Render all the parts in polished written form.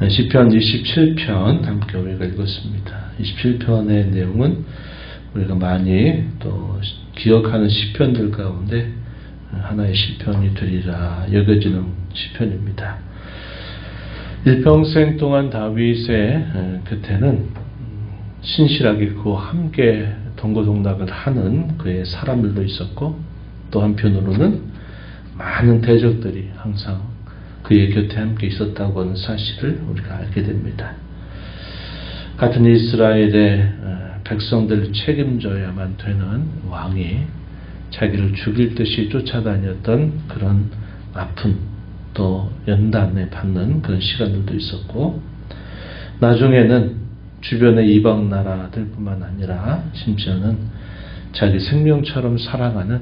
시편 27편 함께 우리가 읽었습니다. 27편의 내용은 우리가 많이 또 기억하는 시편들 가운데 하나의 시편이 되리라 여겨지는 시편입니다. 일평생 동안 다윗의 곁에는 신실하게 그와 함께 동고동락을 하는 그의 사람들도 있었고, 또 한편으로는 많은 대적들이 항상 그의 곁에 함께 있었다고 하는 사실을 우리가 알게 됩니다. 같은 이스라엘의 백성들을 책임져야만 되는 왕이 자기를 죽일 듯이 쫓아다녔던 그런 아픈 또 연단에 받는 그런 시간들도 있었고, 나중에는 주변의 이방 나라들뿐만 아니라 심지어는 자기 생명처럼 사랑하는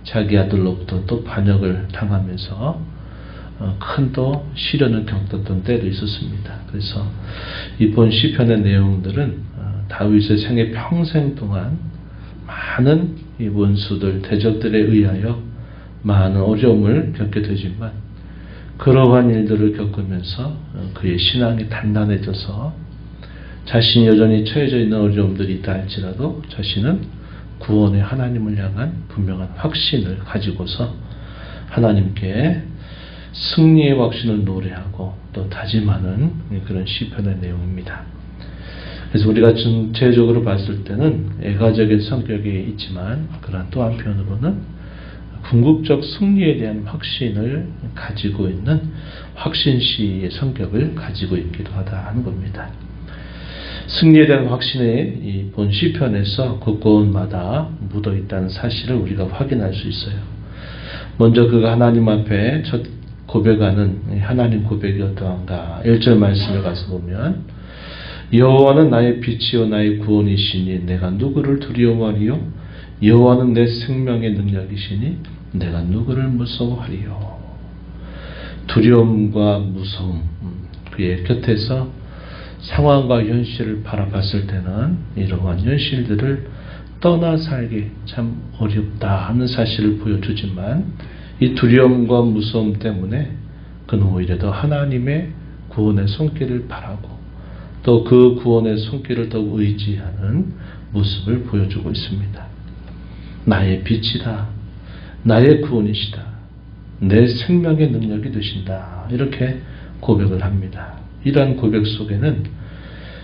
자기 아들로부터 또 반역을 당하면서 큰 또 시련을 겪었던 때도 있었습니다. 그래서 이번 시편의 내용들은 다윗의 생애 평생 동안 많은 이 원수들, 대적들에 의하여 많은 어려움을 겪게 되지만, 그러한 일들을 겪으면서 그의 신앙이 단단해져서 자신이 여전히 처해져 있는 어려움들이 있다 할지라도 자신은 구원의 하나님을 향한 분명한 확신을 가지고서 하나님께 승리의 확신을 노래하고 또 다짐하는 그런 시편의 내용입니다. 그래서 우리가 전체적으로 봤을 때는 애가적인 성격이 있지만, 그러나 또 한편으로는 궁극적 승리에 대한 확신을 가지고 있는 확신시의 성격을 가지고 있기도 하다 하는 겁니다. 승리에 대한 확신이 이 본 시편에서 곳곳마다 묻어 있다는 사실을 우리가 확인할 수 있어요. 먼저 그가 하나님 앞에 첫 고백하는 하나님 고백이 어떠한가? 1절 말씀에 가서 보면, 여호와는 나의 빛이요 나의 구원이시니 내가 누구를 두려워하리요? 여호와는 내 생명의 능력이시니 내가 누구를 무서워하리요? 두려움과 무서움, 그의 곁에서 상황과 현실을 바라봤을 때는 이러한 현실들을 떠나 살기 참 어렵다 하는 사실을 보여주지만, 이 두려움과 무서움 때문에 그는 오히려 더 하나님의 구원의 손길을 바라고 또 그 구원의 손길을 더욱 의지하는 모습을 보여주고 있습니다. 나의 빛이다. 나의 구원이시다. 내 생명의 능력이 되신다. 이렇게 고백을 합니다. 이러한 고백 속에는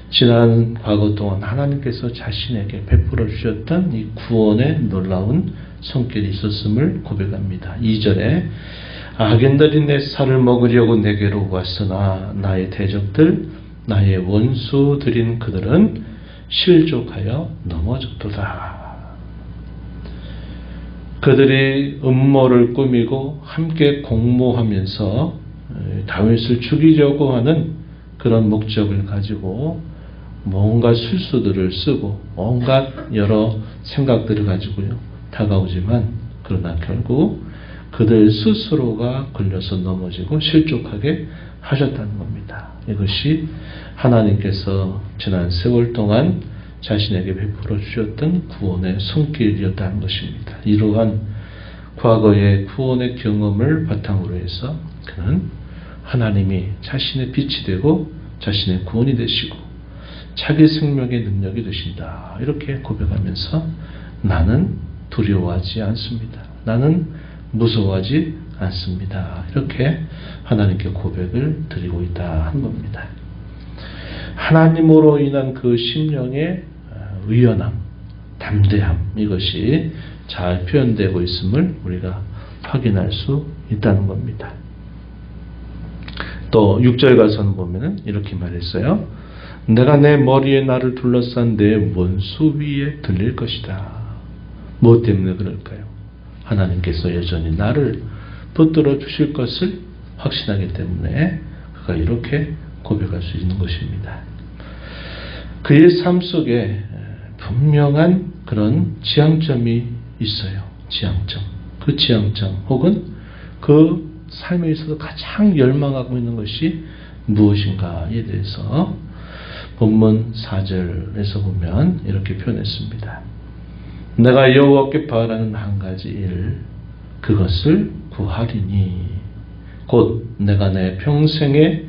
지난 과거 동안 하나님께서 자신에게 베풀어 주셨던 이 구원의 놀라운 손길이 있었음을 고백합니다. 2절에 악인들이 내 살을 먹으려고 내게로 왔으나 나의 대적들, 나의 원수들인 그들은 실족하여 넘어졌도다. 그들이 음모를 꾸미고 함께 공모하면서 다윗을 죽이려고 하는 그런 목적을 가지고 뭔가 술수들을 쓰고 온갖 여러 생각들을 가지고요 다가오지만, 그러나 결국 그들 스스로가 걸려서 넘어지고 실족하게 하셨다는 겁니다. 이것이 하나님께서 지난 세월 동안 자신에게 베풀어 주셨던 구원의 손길이었다는 것입니다. 이러한 과거의 구원의 경험을 바탕으로 해서 그는 하나님이 자신의 빛이 되고 자신의 구원이 되시고 자기 생명의 능력이 되신다. 이렇게 고백하면서 나는 두려워하지 않습니다. 나는 무서워하지 않습니다. 이렇게 하나님께 고백을 드리고 있다 한 겁니다. 하나님으로 인한 그 심령의 의연함, 담대함, 이것이 잘 표현되고 있음을 우리가 확인할 수 있다는 겁니다. 또 6절 가서는 보면은 이렇게 말했어요. 내가 내 머리에 나를 둘러싼 내 원수 위에 들릴 것이다. 무엇 때문에 그럴까요? 하나님께서 여전히 나를 붙들어 주실 것을 확신하기 때문에 그가 이렇게 고백할 수 있는 것입니다. 그의 삶 속에 분명한 그런 지향점이 있어요. 지향점. 그 지향점 혹은 그 삶에 있어서 가장 열망하고 있는 것이 무엇인가에 대해서 본문 4절에서 보면 이렇게 표현했습니다. 내가 여호와께 바라는 한 가지 일, 그것을 구하리니 곧 내가 내 평생에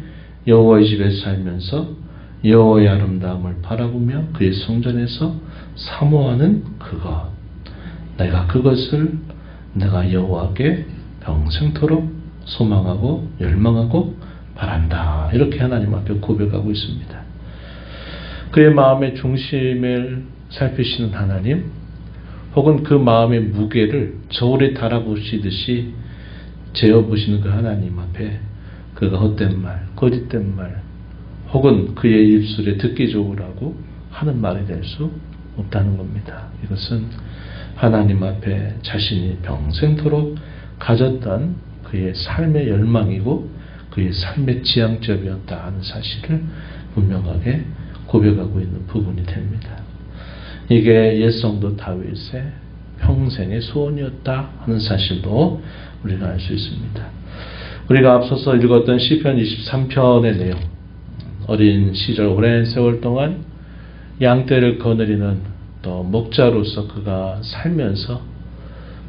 여호와의 집에서 살면서 여호와의 아름다움을 바라보며 그의 성전에서 사모하는 그것, 내가 그것을 내가 여호와께 평생토록 소망하고 열망하고 바란다. 이렇게 하나님 앞에 고백하고 있습니다. 그의 마음의 중심을 살피시는 하나님, 혹은 그 마음의 무게를 저울에 달아보시듯이 재어보시는 그 하나님 앞에 그가 헛된 말, 거짓된 말, 혹은 그의 입술에 듣기 좋으라고 하는 말이 될 수 없다는 겁니다. 이것은 하나님 앞에 자신이 평생토록 가졌던 그의 삶의 열망이고 그의 삶의 지향점이었다 하는 사실을 분명하게 고백하고 있는 부분이 됩니다. 이게 옛 성도 다윗의 평생의 소원이었다 하는 사실도 우리가 알 수 있습니다. 우리가 앞서서 읽었던 시편 23편의 내용, 어린 시절 오랜 세월 동안 양떼를 거느리는 또 목자로서 그가 살면서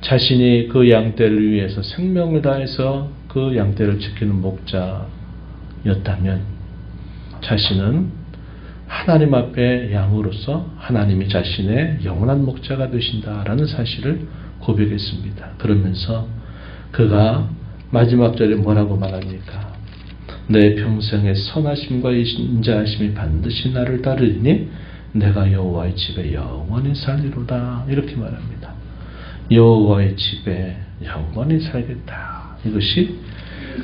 자신이 그 양떼를 위해서 생명을 다해서 그 양떼를 지키는 목자였다면 자신은 하나님 앞에 양으로서 하나님이 자신의 영원한 목자가 되신다라는 사실을 고백했습니다. 그러면서 그가 마지막 절에 뭐라고 말합니까? 내 평생의 선하심과 인자하심이 반드시 나를 따르리니 내가 여호와의 집에 영원히 살리로다. 이렇게 말합니다. 여호와의 집에 영원히 살겠다. 이것이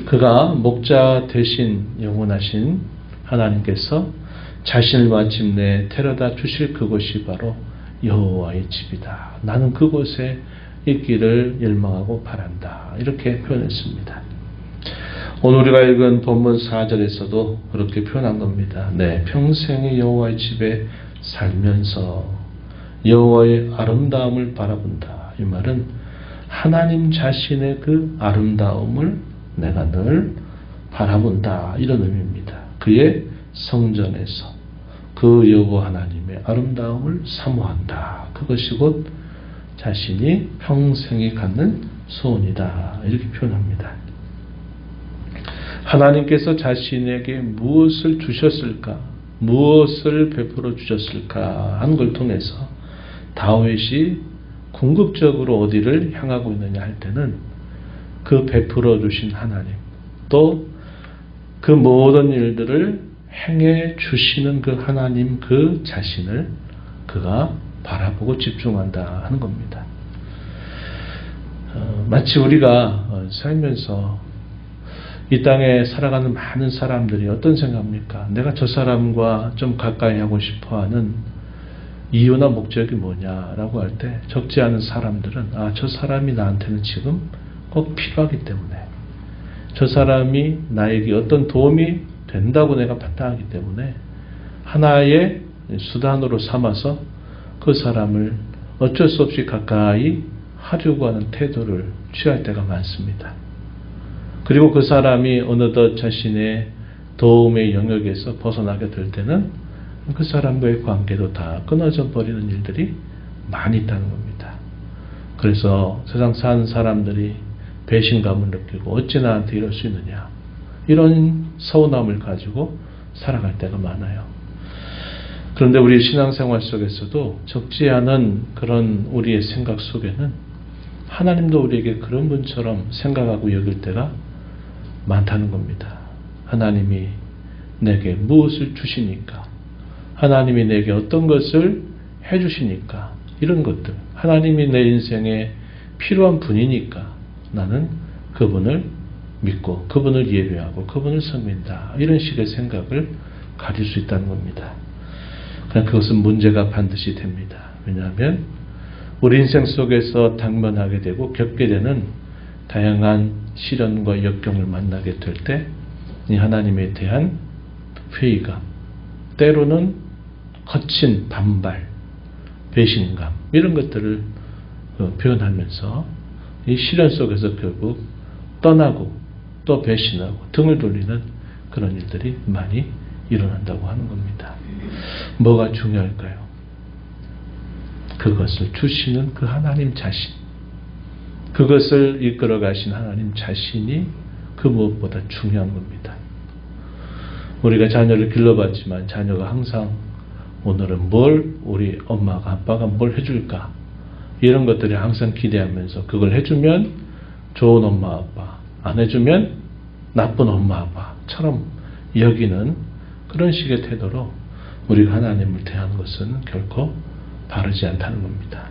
그가 목자 대신 영원하신 하나님께서 자신을 마침내 데려다 주실 그곳이 바로 여호와의 집이다. 나는 그곳에 있기를 열망하고 바란다. 이렇게 표현했습니다. 오늘 우리가 읽은 본문 4절에서도 그렇게 표현한 겁니다. 내 평생의 여호와의 집에 살면서 여호와의 아름다움을 바라본다. 이 말은 하나님 자신의 그 아름다움을 내가 늘 바라본다. 이런 의미입니다. 그의 성전에서 그 여호와 하나님의 아름다움을 사모한다. 그것이 곧 자신이 평생에 갖는 소원이다. 이렇게 표현합니다. 하나님께서 자신에게 무엇을 주셨을까? 무엇을 베풀어 주셨을까? 하는 걸 통해서 다윗이 궁극적으로 어디를 향하고 있느냐 할 때는 그 베풀어 주신 하나님, 또 그 모든 일들을 행해 주시는 그 하나님 그 자신을 그가 바라보고 집중한다 하는 겁니다. 마치 우리가 살면서 이 땅에 살아가는 많은 사람들이 어떤 생각합니까? 내가 저 사람과 좀 가까이 하고 싶어하는 이유나 목적이 뭐냐라고 할 때 적지 않은 사람들은 저 사람이 나한테는 지금 꼭 필요하기 때문에, 저 사람이 나에게 어떤 도움이 된다고 내가 판단하기 때문에 하나의 수단으로 삼아서 그 사람을 어쩔 수 없이 가까이 하려고 하는 태도를 취할 때가 많습니다. 그리고 그 사람이 어느덧 자신의 도움의 영역에서 벗어나게 될 때는 그 사람과의 관계도 다 끊어져 버리는 일들이 많이 있다는 겁니다. 그래서 세상 사는 사람들이 배신감을 느끼고 어찌 나한테 이럴 수 있느냐, 이런 서운함을 가지고 살아갈 때가 많아요. 그런데 우리 신앙생활 속에서도 적지 않은 그런 우리의 생각 속에는 하나님도 우리에게 그런 분처럼 생각하고 여길 때가 많다는 겁니다. 하나님이 내게 무엇을 주시니까, 하나님이 내게 어떤 것을 해주시니까, 이런 것들, 하나님이 내 인생에 필요한 분이니까 나는 그분을 믿고 그분을 예배하고 그분을 섬긴다. 이런 식의 생각을 가질 수 있다는 겁니다. 그러나 그것은 문제가 반드시 됩니다. 왜냐하면 우리 인생 속에서 당면하게 되고 겪게 되는 다양한 시련과 역경을 만나게 될 때 이 하나님에 대한 회의감, 때로는 거친 반발, 배신감, 이런 것들을 표현하면서 이 시련 속에서 결국 떠나고 또 배신하고 등을 돌리는 그런 일들이 많이 일어난다고 하는 겁니다. 뭐가 중요할까요? 그것을 주시는 그 하나님 자신, 그것을 이끌어 가신 하나님 자신이 그 무엇보다 중요한 겁니다. 우리가 자녀를 길러봤지만 자녀가 항상 오늘은 뭘 우리 엄마가 아빠가 뭘 해줄까 이런 것들이 항상 기대하면서 그걸 해주면 좋은 엄마 아빠, 안 해주면 나쁜 엄마 아빠처럼 여기는 그런 식의 태도로 우리가 하나님을 대하는 것은 결코 바르지 않다는 겁니다.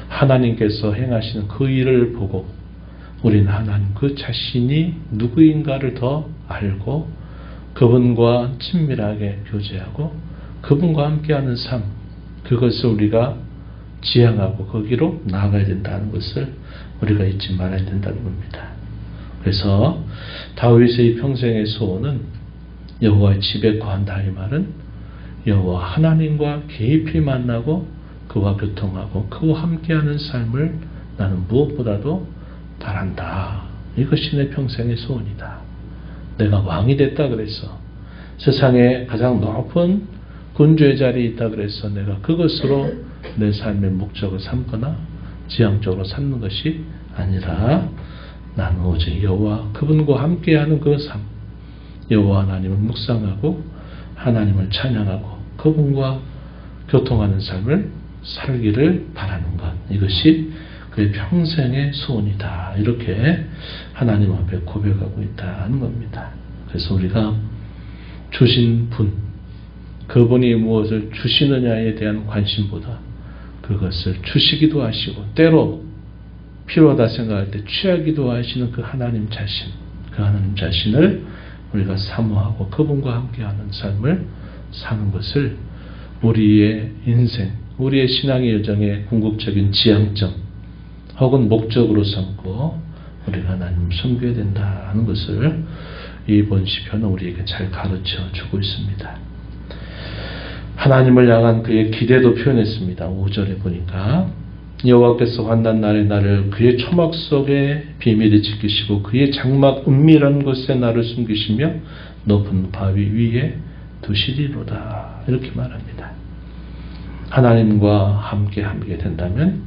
하나님께서 행하시는 그 일을 보고 우리는 하나님 그 자신이 누구인가를 더 알고 그분과 친밀하게 교제하고 그분과 함께하는 삶, 그것을 우리가 지향하고 거기로 나아가야 된다는 것을 우리가 잊지 말아야 된다는 겁니다. 그래서 다윗의 이 평생의 소원은 여호와의 집에 거한다 이 말은 여호와 하나님과 깊이 만나고 그와 교통하고 그와 함께하는 삶을 나는 무엇보다도 바란다. 이것이 내 평생의 소원이다. 내가 왕이 됐다 그래서 세상에 가장 높은 군주의 자리에 있다 그래서 내가 그것으로 내 삶의 목적을 삼거나 지향적으로 삼는 것이 아니라 나는 오직 여호와 그분과 함께하는 그 삶, 여호와 하나님을 묵상하고 하나님을 찬양하고 그분과 교통하는 삶을 살기를 바라는 것, 이것이 그의 평생의 소원이다. 이렇게 하나님 앞에 고백하고 있다는 겁니다. 그래서 우리가 주신 분, 그분이 무엇을 주시느냐에 대한 관심보다 그것을 주시기도 하시고 때로 필요하다 생각할 때 취하기도 하시는 그 하나님 자신, 그 하나님 자신을 우리가 사모하고 그분과 함께하는 삶을 사는 것을 우리의 인생, 우리의 신앙의 여정의 궁극적인 지향점 혹은 목적으로 삼고 우리가 하나님을 섬겨야 된다는 것을 이번 시편은 우리에게 잘 가르쳐 주고 있습니다. 하나님을 향한 그의 기대도 표현했습니다. 5절에 보니까 여호와께서 환난 날에 나를 그의 초막 속에 비밀히 지키시고 그의 장막 은밀한 곳에 나를 숨기시며 높은 바위 위에 두시리로다. 이렇게 말합니다. 하나님과 함께 된다면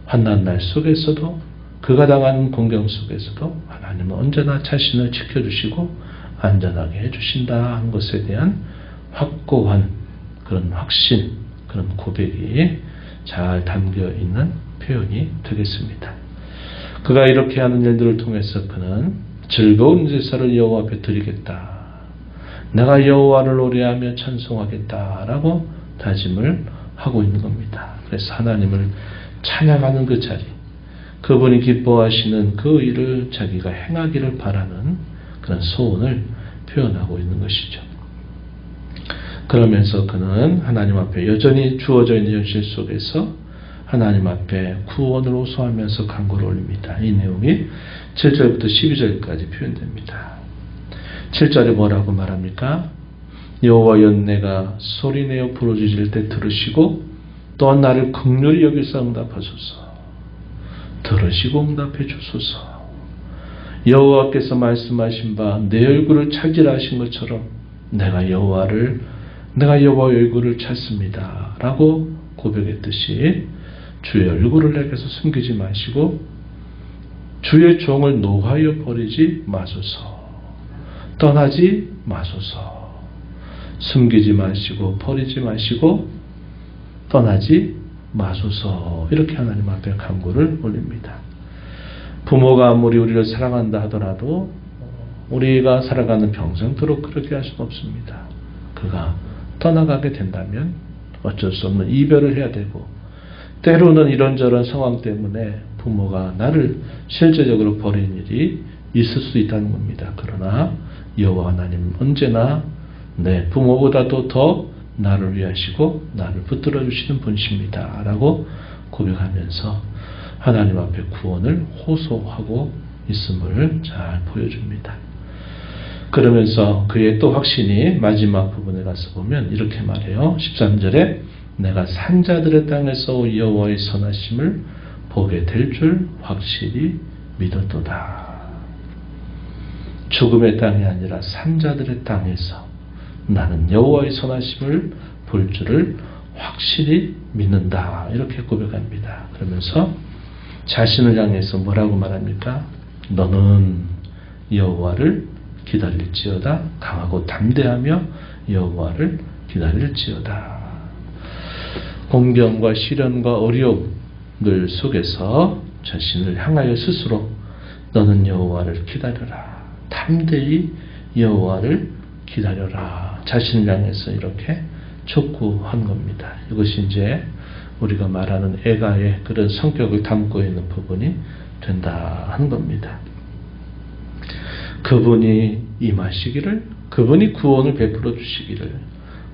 환난 날 속에서도 그가 당하는 공경 속에서도 하나님은 언제나 자신을 지켜주시고 안전하게 해주신다 하는 것에 대한 확고한 그런 확신, 그런 고백이 잘 담겨 있는 표현이 되겠습니다. 그가 이렇게 하는 일들을 통해서 그는 즐거운 제사를 여호와 앞에 드리겠다. 내가 여호와를 노래하며 찬송하겠다라고 다짐을 하고 있는 겁니다. 그래서 하나님을 찬양하는 그 자리, 그분이 기뻐하시는 그 일을 자기가 행하기를 바라는 그런 소원을 표현하고 있는 것이죠. 그러면서 그는 하나님 앞에 여전히 주어져 있는 현실 속에서 하나님 앞에 구원을 호소하면서 간구를 올립니다. 이 내용이 7절부터 12절까지 표현됩니다. 7절에 뭐라고 말합니까? 여호와여 내가 소리내어 부르짖을 때 들으시고 또한 나를 긍휼히 여기사 응답하소서. 들으시고 응답해 주소서. 여호와께서 말씀하신 바 내 얼굴을 찾으라 하신 것처럼 내가 여호와의 얼굴을 찾습니다. 라고 고백했듯이 주의 얼굴을 내게서 숨기지 마시고 주의 종을 노하여 버리지 마소서. 떠나지 마소서. 숨기지 마시고 버리지 마시고 떠나지 마소서. 이렇게 하나님 앞에 간구를 올립니다. 부모가 아무리 우리를 사랑한다 하더라도 우리가 살아가는 평생도록 그렇게 할 수는 없습니다. 그가 떠나가게 된다면 어쩔 수 없는 이별을 해야 되고 때로는 이런저런 상황 때문에 부모가 나를 실제적으로 버리는 일이 있을 수 있다는 겁니다. 그러나 여호와 하나님은 언제나 내 부모보다도 더 나를 위하시고 나를 붙들어 주시는 분이십니다. 라고 고백하면서 하나님 앞에 구원을 호소하고 있음을 잘 보여줍니다. 그러면서 그의 또 확신이 마지막 부분에 가서 보면 이렇게 말해요. 13절에 내가 산자들의 땅에서 여호와의 선하심을 보게 될 줄 확실히 믿었도다. 죽음의 땅이 아니라 산자들의 땅에서 나는 여호와의 선하심을 볼 줄을 확실히 믿는다. 이렇게 고백합니다. 그러면서 자신을 향해서 뭐라고 말합니까? 너는 여호와를 기다릴지어다. 강하고 담대하며 여호와를 기다릴지어다. 공경과 시련과 어려움들 속에서 자신을 향하여 스스로 너는 여호와를 기다려라. 담대히 여호와를 기다려라. 자신을 향해서 이렇게 촉구한 겁니다. 이것이 이제 우리가 말하는 애가의 그런 성격을 담고 있는 부분이 된다 하는 겁니다. 그분이 임하시기를, 그분이 구원을 베풀어 주시기를,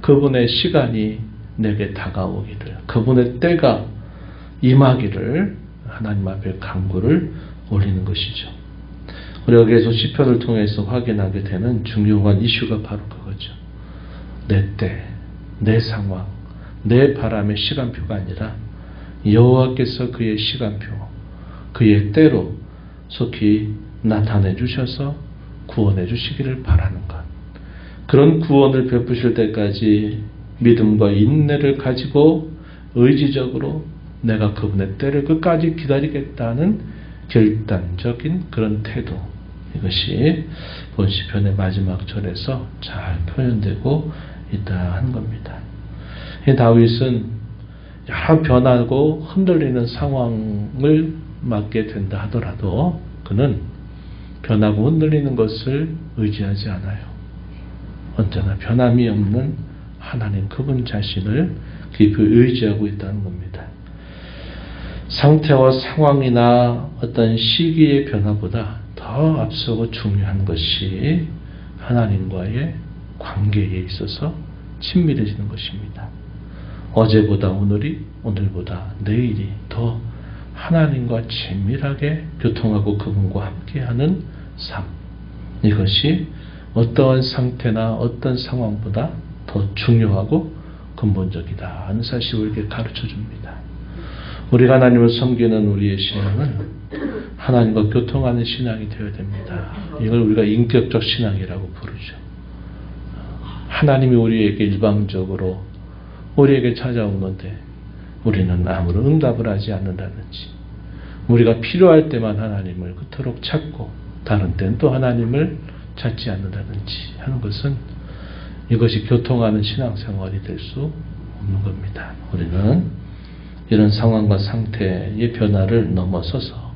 그분의 시간이 내게 다가오기를, 그분의 때가 임하기를 하나님 앞에 간구를 올리는 것이죠. 우리가 계속 시편을 통해서 확인하게 되는 중요한 이슈가 바로 그거죠. 내 때, 내 상황, 내 바람의 시간표가 아니라 여호와께서 그의 시간표, 그의 때로 속히 나타내 주셔서 구원해 주시기를 바라는 것. 그런 구원을 베푸실 때까지 믿음과 인내를 가지고 의지적으로 내가 그분의 때를 끝까지 기다리겠다는 결단적인 그런 태도, 이것이 본 시편의 마지막 절에서 잘 표현되고 있다 하는 겁니다. 이 다윗은 여러 변하고 흔들리는 상황을 맞게 된다 하더라도 그는 변하고 흔들리는 것을 의지하지 않아요. 언제나 변함이 없는 하나님 그분 자신을 깊이 의지하고 있다는 겁니다. 상태와 상황이나 어떤 시기의 변화보다 더 앞서고 중요한 것이 하나님과의 관계에 있어서 친밀해지는 것입니다. 어제보다 오늘이, 오늘보다 내일이 더 하나님과 친밀하게 교통하고 그분과 함께하는 삶. 이것이 어떠한 상태나 어떤 상황보다 더 중요하고 근본적이다 하는 사실을 우리에게 가르쳐 줍니다. 우리가 하나님을 섬기는 우리의 신앙은 하나님과 교통하는 신앙이 되어야 됩니다. 이걸 우리가 인격적 신앙이라고 부르죠. 하나님이 우리에게 일방적으로 우리에게 찾아오는데 우리는 아무런 응답을 하지 않는다든지, 우리가 필요할 때만 하나님을 그토록 찾고 다른 때는 또 하나님을 찾지 않는다든지 하는 것은 이것이 교통하는 신앙생활이 될 수 없는 겁니다. 우리는 이런 상황과 상태의 변화를 넘어서서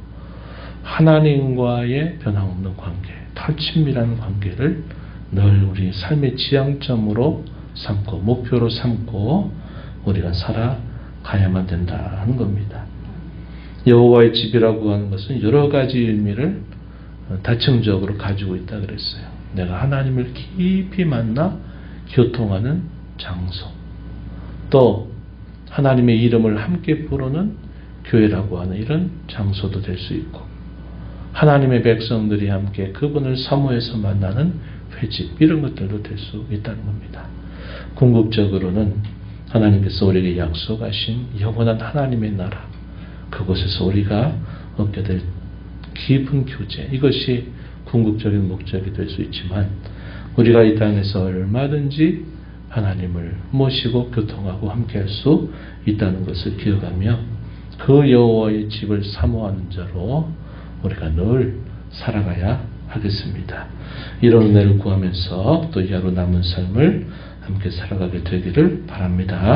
하나님과의 변함없는 관계, 더 친밀한 관계를 늘 우리 삶의 지향점으로 삼고 목표로 삼고 우리가 살아가야만 된다 하는 겁니다. 여호와의 집이라고 하는 것은 여러 가지 의미를 다층적으로 가지고 있다 그랬어요. 내가 하나님을 깊이 만나 교통하는 장소, 또 하나님의 이름을 함께 부르는 교회라고 하는 이런 장소도 될 수 있고, 하나님의 백성들이 함께 그분을 사모해서 만나는 회집, 이런 것들도 될 수 있다는 겁니다. 궁극적으로는 하나님께서 우리에게 약속하신 영원한 하나님의 나라, 그곳에서 우리가 얻게 될 깊은 교제, 이것이 궁극적인 목적이 될 수 있지만 우리가 이 땅에서 얼마든지 하나님을 모시고 교통하고 함께할 수 있다는 것을 기억하며 그 여호와의 집을 사모하는 자로 우리가 늘 살아가야 하겠습니다. 이런 은혜를 구하면서 또 이 하루 남은 삶을 함께 살아가게 되기를 바랍니다.